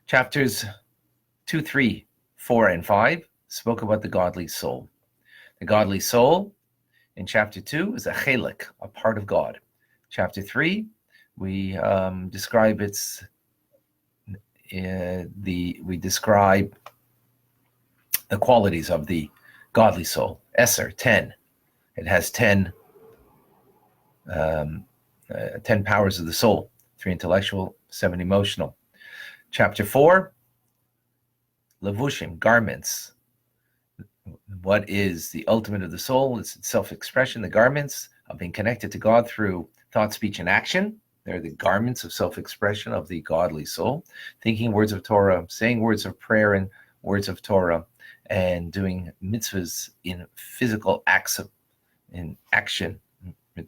Chapters 2, 3, 4, and 5 spoke about the godly soul. The godly soul in chapter 2 is a chelik, a part of God. Chapter 3, we describe describe the qualities of the godly soul. Esser, 10. It has 10 powers of the soul, 3 intellectual, 7 emotional. Chapter 4, levushim, garments. What is the ultimate of the soul? It's self-expression, the garments of being connected to God through thought, speech, and action. They're the garments of self-expression of the godly soul. Thinking words of Torah, saying words of prayer and words of Torah, and doing mitzvahs in physical acts in action in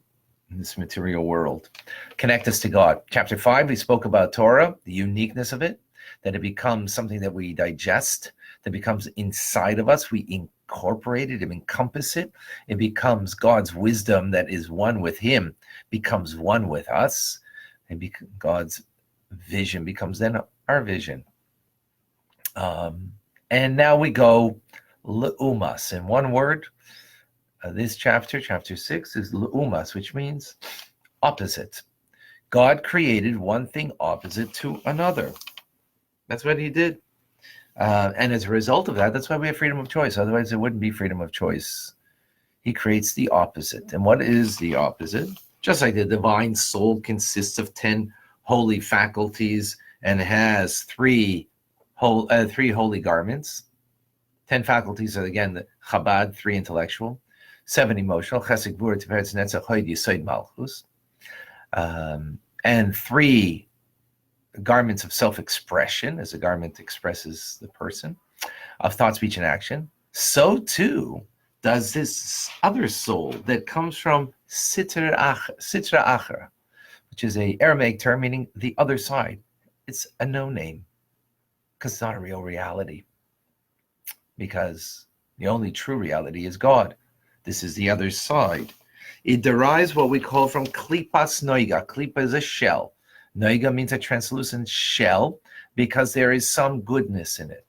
this material world. Connect us to God. Chapter 5, we spoke about Torah, the uniqueness of it, that it becomes something that we digest, that becomes inside of us. We incorporate it and encompass it. It becomes God's wisdom that is one with Him, becomes one with us, and God's vision becomes then our vision. And now we go l'umas. In one word, this chapter 6, is l'umas, which means opposite. God created one thing opposite to another. That's what He did. And as a result of that, that's why we have freedom of choice. Otherwise, there wouldn't be freedom of choice. He creates the opposite. And what is the opposite? Just like the divine soul consists of 10 holy faculties and has three holy garments. 10 faculties are, again, the Chabad, 3 intellectual, 7 emotional, Chesed, Gvura, Tiferet, Netzach, Hod, Yesod, Malchus, and 3 garments of self-expression, as a garment expresses the person, of thought, speech, and action. So too does this other soul that comes from Sitra Achra, which is an Aramaic term meaning the other side. It's a no name because it's not a real reality, because the only true reality is God. This is the other side. It derives what we call from klipas noiga. Klipa is a shell. Noiga means a translucent shell because there is some goodness in it.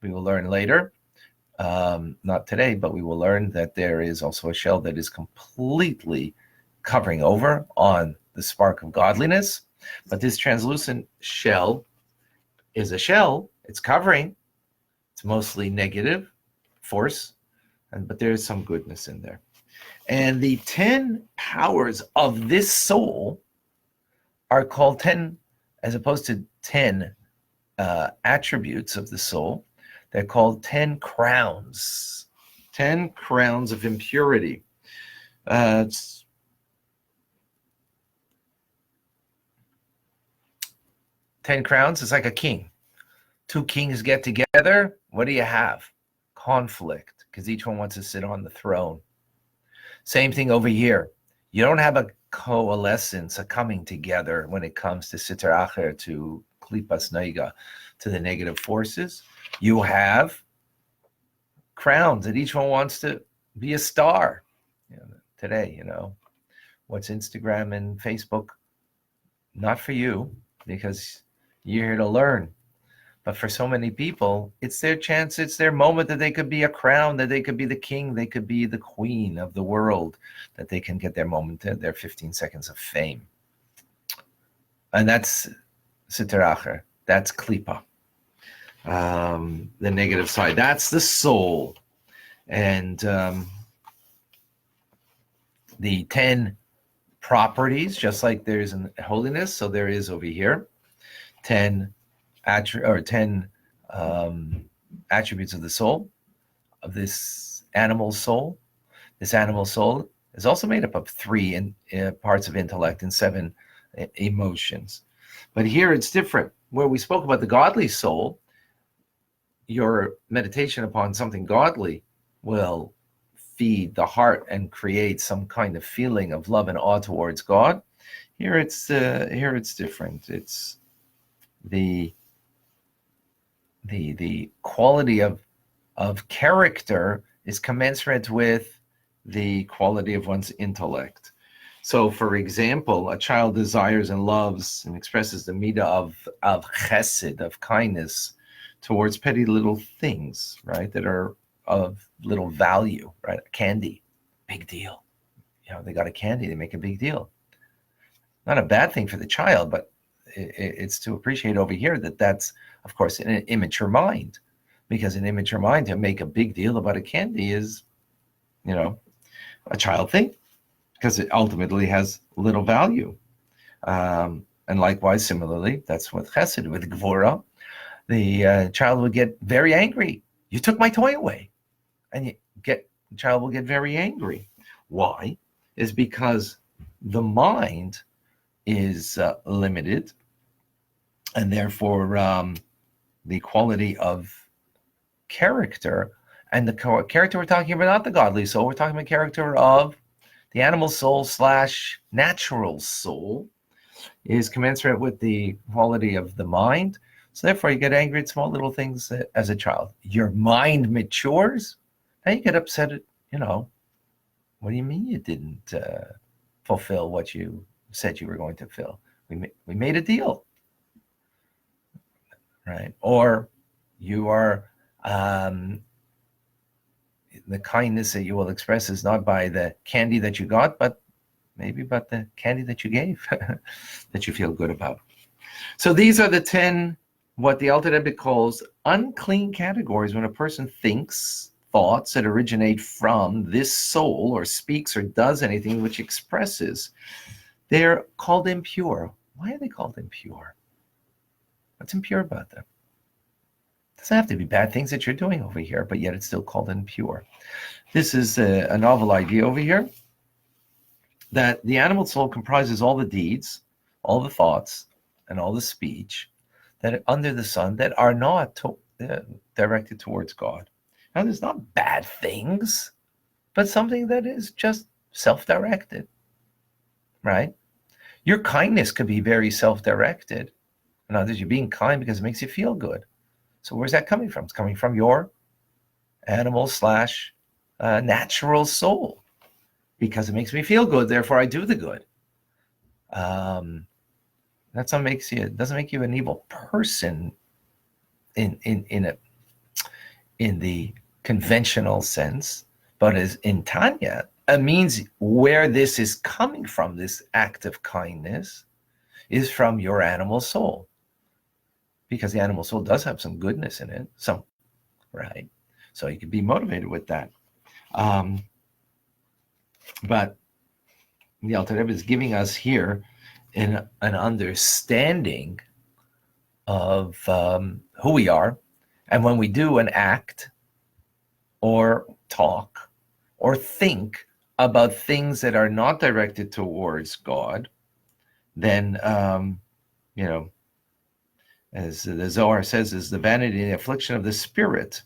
We will learn later, not today, but we will learn that there is also a shell that is completely covering over on the spark of godliness. But this translucent shell is a shell. It's covering. It's mostly negative force, but there is some goodness in there. And the 10 powers of this soul are called 10, as opposed to 10 attributes of the soul. They're called 10 crowns. 10 crowns of impurity. 10 crowns is like a king. 2 kings get together. What do you have? Conflict, because each one wants to sit on the throne. Same thing over here. You don't have a coalescence, a coming together when it comes to Sitra Acher, to Klipas Noiga, to the negative forces. You have crowns that each one wants to be a star. Today, what's Instagram and Facebook? Not for you, because you're here to learn. But for so many people, it's their chance, it's their moment that they could be a crown, that they could be the king, they could be the queen of the world, that they can get their moment, their 15 seconds of fame. And that's Sitra Acher, that's Klipa. The negative side, that's the soul. And the 10 properties, just like there's in holiness, so there is over here, 10 attributes of the soul, of this animal soul. This animal soul is also made up of 3 parts of intellect and 7 emotions. But here it's different. Where we spoke about the godly soul, your meditation upon something godly will feed the heart and create some kind of feeling of love and awe towards God. Here it's different. It's the quality of character is commensurate with the quality of one's intellect. So, for example, a child desires and loves and expresses the midah of chesed, of kindness, towards petty little things, right, that are of little value, right? Candy, big deal. They got a candy, they make a big deal. Not a bad thing for the child, but it's to appreciate over here that that's, of course, in an immature mind, because an immature mind to make a big deal about a candy is, a child thing, because it ultimately has little value. And likewise, similarly, that's with chesed, with gvura, the child will get very angry. You took my toy away. And the child will get very angry. Why? Is because the mind is limited, and therefore the quality of character, and the character we're talking about, not the godly soul, we're talking about character of the animal soul / natural soul, is commensurate with the quality of the mind. So therefore you get angry at small little things as a child. Your mind matures, now you get upset at, what do you mean you didn't fulfill what you said you were going to fulfill? We made a deal, right? Or you are, the kindness that you will express is not by the candy that you got, but maybe by the candy that you gave that you feel good about. So these are the 10, what the Alter Rebbe calls unclean categories when a person thinks thoughts that originate from this soul, or speaks or does anything which expresses. They're called impure. Why are they called impure? What's impure about them? It doesn't have to be bad things that you're doing over here, but yet it's still called impure. This is a novel idea over here, that the animal soul comprises all the deeds, all the thoughts, and all the speech that are under the sun that are not directed towards God. Now, there's not bad things, but something that is just self-directed, right? Your kindness could be very self-directed. In others, you're being kind because it makes you feel good. So where's that coming from? It's coming from your animal / natural soul, because it makes me feel good, therefore I do the good. That's what makes you. It doesn't make you an evil person in the conventional sense, but as in Tanya, it means where this is coming from, this act of kindness, is from your animal soul, because the animal soul does have some goodness in it, right? So you can be motivated with that. But the Alter Rebbe is giving us here an understanding of who we are, and when we do an act or talk or think about things that are not directed towards God, then as the Zohar says, is the vanity and the affliction of the spirit,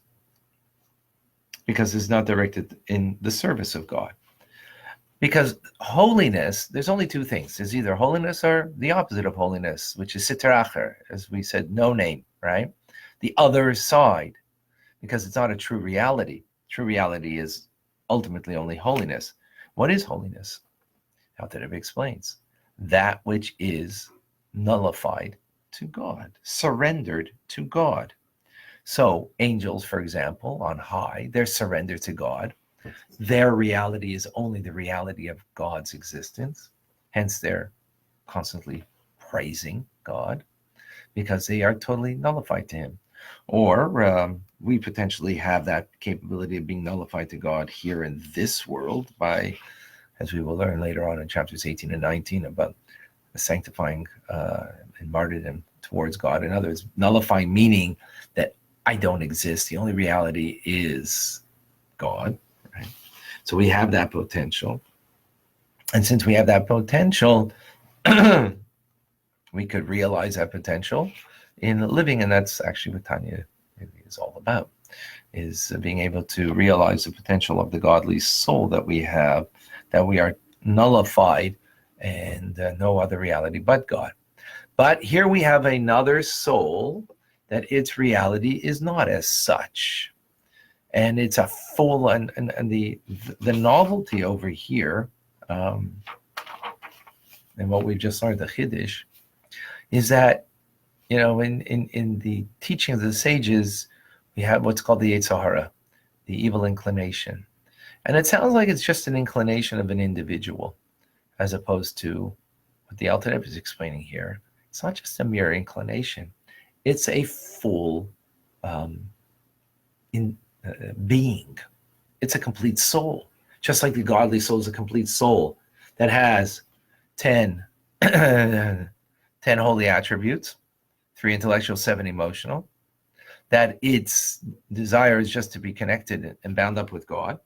because it's not directed in the service of God. Because holiness, there's only two things. There's either holiness or the opposite of holiness, which is siter acher, as we said, no name, right? The other side, because it's not a true reality. True reality is ultimately only holiness. What is holiness? Alter Rebbe explains. That which is nullified to God, surrendered to God. So angels, for example, on high, they're surrendered to God. Their reality is only the reality of God's existence. Hence, they're constantly praising God because they are totally nullified to Him. Or we potentially have that capability of being nullified to God here in this world by, as we will learn later on in chapters 18 and 19, about sanctifying and martyrdom towards God. In other words, nullifying, meaning that I don't exist. The only reality is God. Right? So we have that potential. And since we have that potential, we could realize that potential in living. And that's actually what Tanya is all about, is being able to realize the potential of the godly soul that we have, that we are nullified and no other reality but God. But here we have another soul that its reality is not as such. And it's a full, and the novelty over here, and what we've just learned, the Chiddush, is that, in the teaching of the sages, we have what's called the Yetzer Hara, the evil inclination. And it sounds like it's just an inclination of an individual, as opposed to what the Alter Rebbe is explaining here. It's not just a mere inclination. It's a full being. It's a complete soul. Just like the godly soul is a complete soul that has 10, 10 holy attributes, 3 intellectual, 7 emotional, that its desire is just to be connected and bound up with God,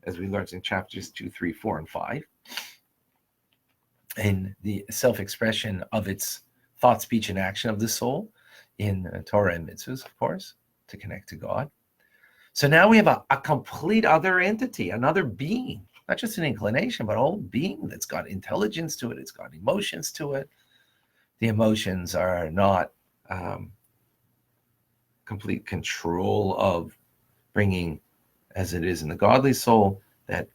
as we learned in chapters 2, 3, 4, and 5. In the self-expression of its thought, speech, and action of the soul in Torah and mitzvahs, of course, to connect to God. So now we have a complete other entity, another being, not just an inclination, but a whole being that's got intelligence to it. It's got emotions to it. The emotions are not complete control of bringing, as it is in the godly soul, that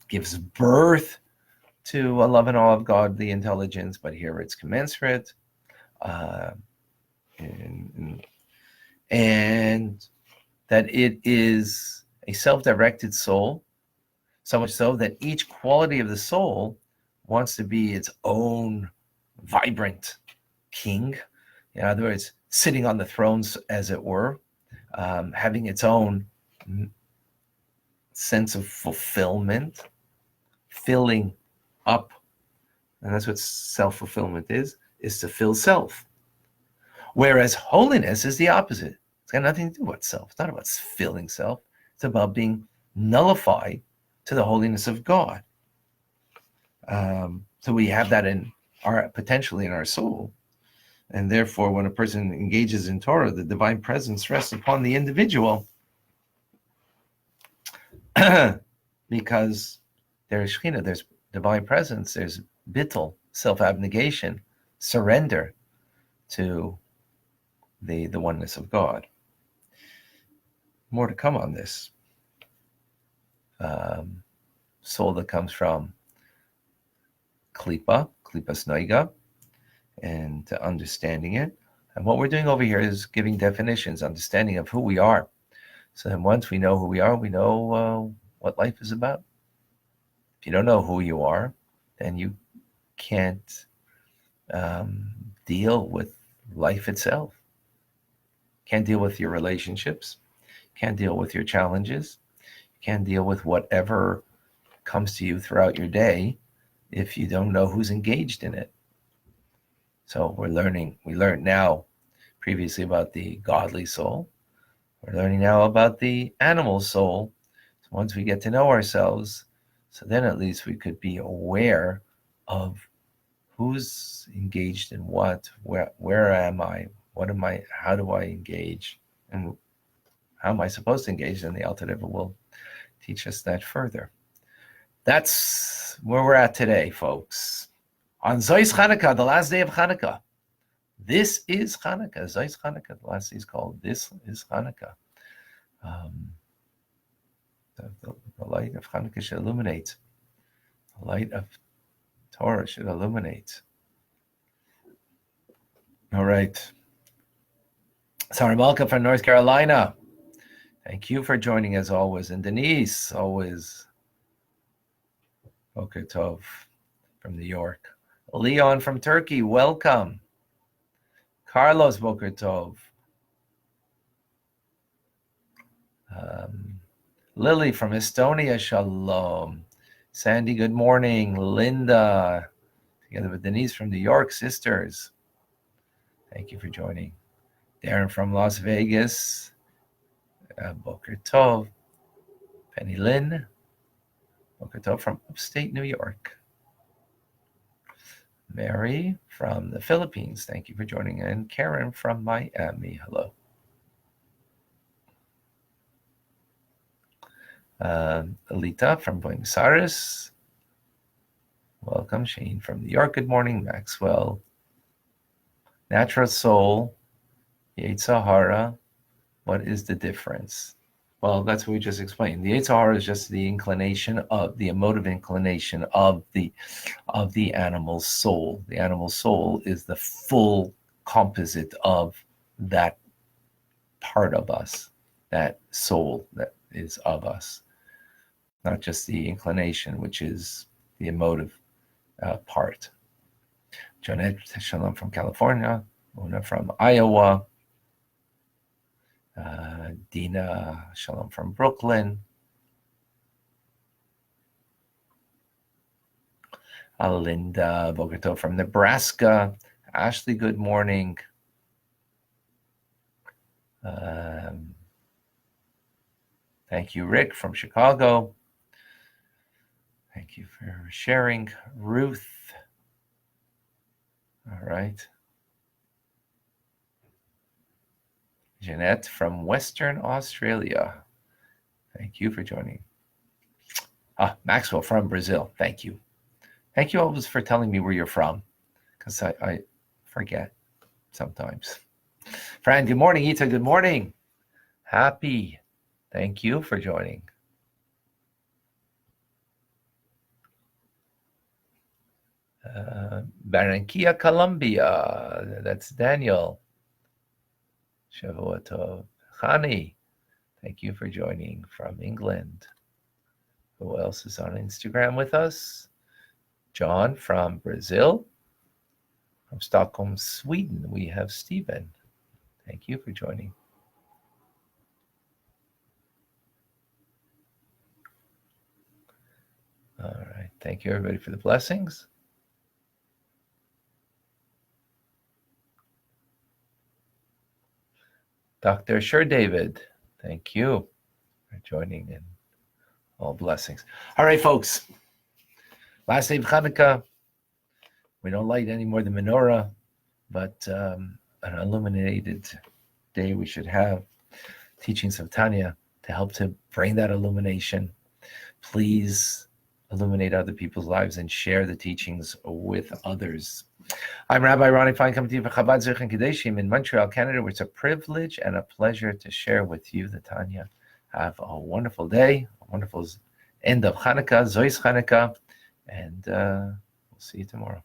gives birth to a love and awe of godly intelligence, but here it's commensurate. And that it is a self-directed soul, so much so that each quality of the soul wants to be its own vibrant king. In other words, sitting on the thrones, as it were, having its own sense of fulfillment, filling up. And that's what self-fulfillment is to fill self. Whereas holiness is the opposite. It's got nothing to do with self. It's not about filling self. It's about being nullified to the holiness of God. So we have that potentially in our soul. And therefore, when a person engages in Torah, the divine presence rests upon the individual because there is Shekhinah, there's divine presence, there's bittul, self-abnegation, surrender to the oneness of God. More to come on this. Soul that comes from klipas noiga, and understanding it. And what we're doing over here is giving definitions, understanding of who we are. So then once we know who we are, we know what life is about. If you don't know who you are, then you can't deal with life itself. Can't deal with your relationships. Can't deal with your challenges. Can't deal with whatever comes to you throughout your day if you don't know who's engaged in it. So we learned now previously about the godly soul. We're learning now about the animal soul. So once we get to know ourselves, so then at least we could be aware of who's engaged in what, where am I, what am I, how do I engage, and how am I supposed to engage? And the Alter Rebbe will teach us that further. That's where we're at today, folks. On Zois Chanukah, the last day of Chanukah. This is Chanukah. Zois Chanukah, the last day is called This is Chanukah. The light of Chanukah should illuminate. The light of Torah should illuminate. All right. Sarah Malka from North Carolina. Thank you for joining as always. And Denise, always. Boker Tov from New York. Leon from Turkey, welcome. Carlos, Boker Tov. Lily from Estonia, shalom. Sandy, good morning. Linda, together with Denise from New York, sisters. Thank you for joining. Darren from Las Vegas. Boker Tov. Penny Lynn. Boker Tov from upstate New York. Mary from the Philippines. Thank you for joining. And Karen from Miami. Hello. Alita from Buenos Aires. Welcome. Shane from New York. Good morning. Maxwell. Natural soul. Yetzer Hara. What is the difference? Well, that's what we just explained. The Yetzer Hara is just the inclination of the emotive inclination of the animal's soul. The animal soul is the full composite of that part of us, that soul that is of us, not just the inclination, which is the emotive part. Jonette, shalom from California. Una from Iowa. Dina, shalom from Brooklyn. Linda, Boker Tov from Nebraska. Ashley, good morning. Thank you, Rick from Chicago. Thank you for sharing. Ruth. All right. Jeanette from Western Australia. Thank you for joining. Maxwell from Brazil. Thank you. Thank you always for telling me where you're from, because I forget sometimes. Fran, good morning. Ita, good morning. Happy. Thank you for joining. Barranquilla, Colombia. That's Daniel. Shavua Tov. Khani, thank you for joining from England. Who else is on Instagram with us? John from Brazil. From Stockholm, Sweden, we have Stephen. Thank you for joining. All right. Thank you, everybody, for the blessings. Dr. Sure David, thank you for joining in. All blessings. All right, folks. Last day of Hanukkah. We don't light anymore the menorah, but an illuminated day we should have. Teachings of Tanya to help to bring that illumination. Please illuminate other people's lives and share the teachings with others. I'm Rabbi Ronnie Fine, coming to you from Chabad Zurich Kadeshim in Montreal, Canada, where it's a privilege and a pleasure to share with you the Tanya. Have a wonderful day, a wonderful end of Hanukkah, Zois Hanukkah, and we'll see you tomorrow.